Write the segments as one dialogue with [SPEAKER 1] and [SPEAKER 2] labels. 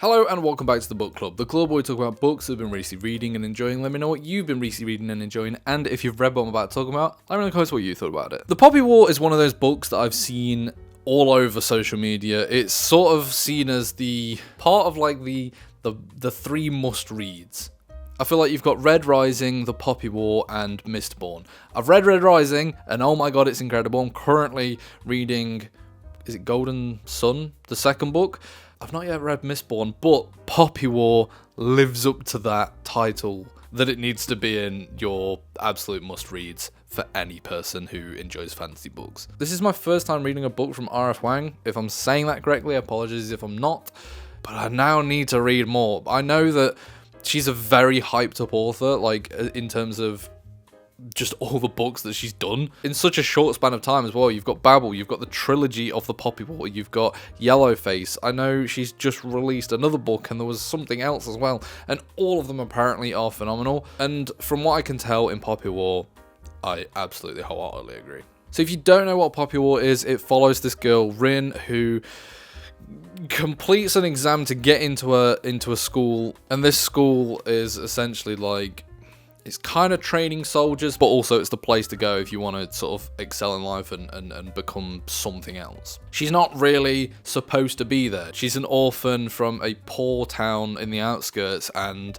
[SPEAKER 1] Hello and welcome back to the Book Club, the club where we talk about books that we've been recently reading and enjoying. Let me know what you've been recently reading and enjoying, and if you've read what I'm about to talk about, let me know in the comments what you thought about it. The Poppy War is one of those books that I've seen all over social media. It's sort of seen as the part of like the three must-reads. I feel like you've got Red Rising, The Poppy War, and Mistborn. I've read Red Rising, and oh my god, it's incredible. I'm currently reading, is it Golden Sun, the second book? I've not yet read Mistborn, but Poppy War lives up to that title that it needs to be in your absolute must-reads for any person who enjoys fantasy books. This is my first time reading a book from R.F. Kuang. If I'm saying that correctly, apologies if I'm not, but I now need to read more. I know that she's a very hyped-up author, like, in terms of just all the books that she's done in such a short span of time as well. You've got Babel, you've got the trilogy of the Poppy War, you've got Yellowface. I know she's just released another book and there was something else as well, and all of them apparently are phenomenal. And from what I can tell in Poppy War, I absolutely wholeheartedly agree. So if you don't know what Poppy War is, it follows this girl Rin who completes an exam to get into a school, and this school is essentially like, it's kind of training soldiers, but also it's the place to go if you want to sort of excel in life and become something else. She's not really supposed to be there. She's an orphan from a poor town in the outskirts, and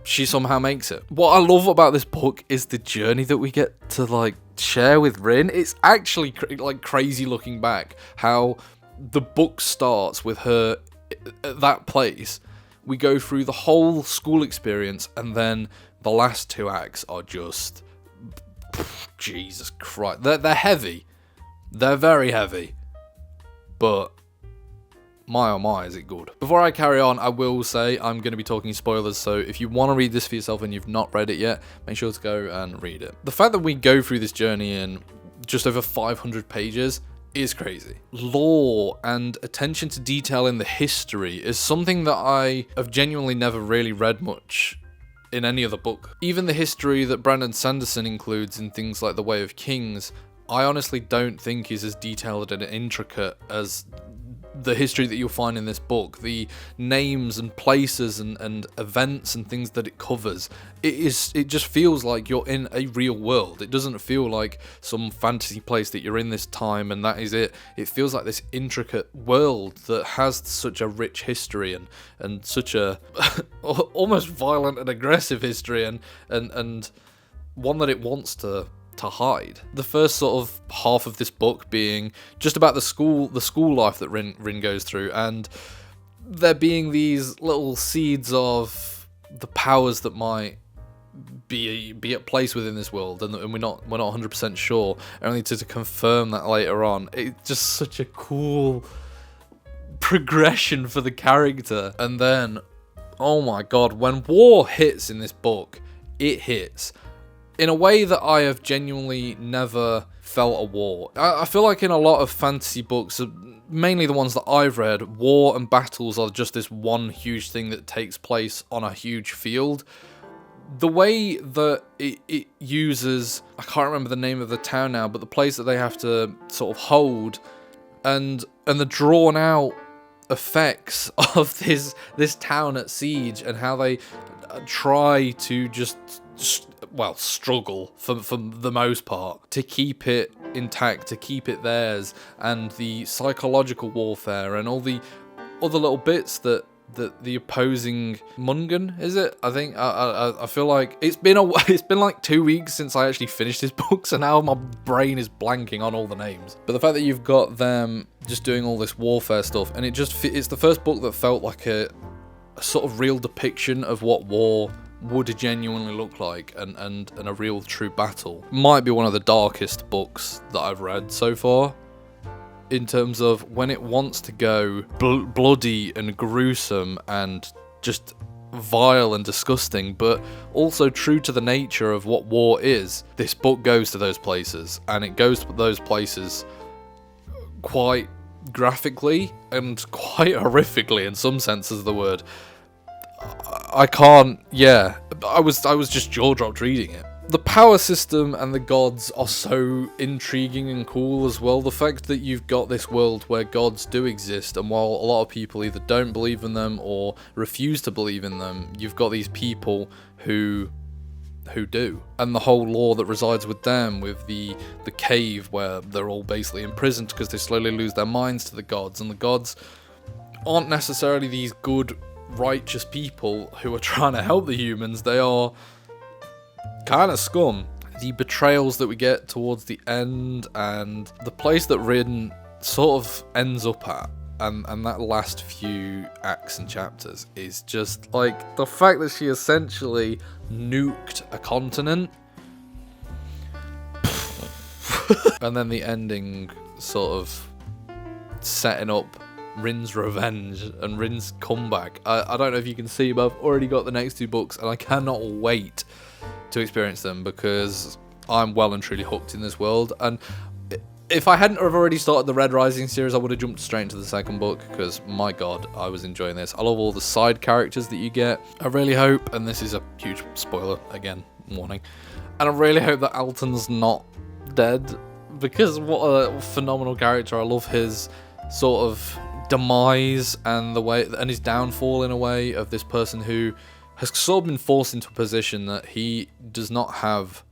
[SPEAKER 1] she somehow makes it. What I love about this book is the journey that we get to like share with Rin. It's actually like crazy looking back how the book starts with her at that place. We go through the whole school experience, and then the last two acts are just, Jesus Christ. They're heavy. They're very heavy. But my oh my, is it good. Before I carry on, I will say I'm going to be talking spoilers, so if you want to read this for yourself and you've not read it yet, make sure to go and read it. The fact that we go through this journey in just over 500 pages is crazy. Lore and attention to detail in the history is something that I have genuinely never really read much in any other book. Even the history that Brandon Sanderson includes in things like The Way of Kings, I honestly don't think is as detailed and intricate as the history that you'll find in this book. The names and places and events and things that it covers, it just feels like you're in a real world. It doesn't feel like some fantasy place that you're in this time and that is it. It feels like this intricate world that has such a rich history and such a almost violent and aggressive history and one that it wants to hide. The first sort of half of this book being just about the school life that Rin goes through, and there being these little seeds of the powers that might be at place within this world, and we're not 100% sure, only to confirm that later on. It's just such a cool progression for the character. And then, oh my god, when war hits in this book, it hits in a way that I have genuinely never felt a war. I feel like in a lot of fantasy books, mainly the ones that I've read, war and battles are just this one huge thing that takes place on a huge field. The way that it uses, I can't remember the name of the town now, but the place that they have to sort of hold, and the drawn out effects of this town at siege, and how they try to just struggle for the most part to keep it intact, to keep it theirs, and the psychological warfare and all the other little bits that the opposing Mungan, is it? I think I feel like it's been like 2 weeks since I actually finished this book, so now my brain is blanking on all the names. But the fact that you've got them just doing all this warfare stuff, and it's the first book that felt like a sort of real depiction of what war would genuinely look like, and a real true battle. Might be one of the darkest books that I've read so far, in terms of when it wants to go bloody and gruesome and just vile and disgusting, but also true to the nature of what war is. This book goes to those places, and it goes to those places quite graphically and quite horrifically in some senses of the word. I can't, yeah, I was just jaw-dropped reading it. The power system and the gods are so intriguing and cool as well. The fact that you've got this world where gods do exist, and while a lot of people either don't believe in them or refuse to believe in them, you've got these people who do. And the whole law that resides with them, with the cave where they're all basically imprisoned because they slowly lose their minds to the gods, and the gods aren't necessarily these good, righteous people who are trying to help the humans. They are kind of scum. The betrayals that we get towards the end, and the place that Rin sort of ends up at, and that last few acts and chapters is just like the fact that she essentially nuked a continent. And then the ending sort of setting up Rin's revenge and Rin's comeback. I don't know if you can see, but I've already got the next 2 books and I cannot wait to experience them because I'm well and truly hooked in this world. And if I hadn't have already started the Red Rising series, I would have jumped straight into the second book because, my god, I was enjoying this. I love all the side characters that you get. I really hope, and this is a huge spoiler, again, warning, and I really hope that Alton's not dead, because what a phenomenal character. I love his sort of demise and the way, and his downfall in a way, of this person who has sort of been forced into a position that he does not have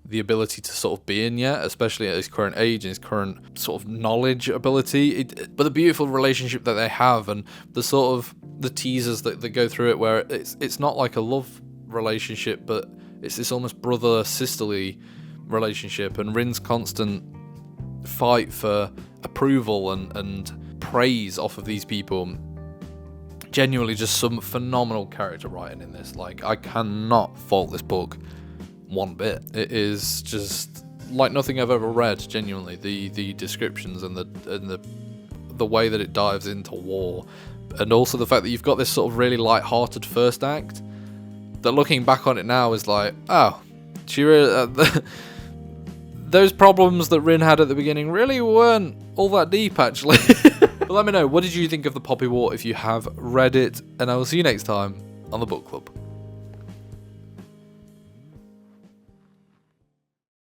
[SPEAKER 1] the ability to sort of be in yet, especially at his current age and his current sort of knowledge ability. But the beautiful relationship that they have, and the sort of the teasers that go through it, where it's not like a love relationship, but it's this almost brother-sisterly relationship, and Rin's constant fight for approval and praise off of these people. Genuinely just some phenomenal character writing in this. Like, I cannot fault this book one bit. It is just like nothing I've ever read. Genuinely, the descriptions and the way that it dives into war, and also the fact that you've got this sort of really light-hearted first act that, looking back on it now, is like, oh, she those problems that Rin had at the beginning really weren't all that deep, actually. But let me know, what did you think of The Poppy War if you have read it, and I will see you next time on the Book Club.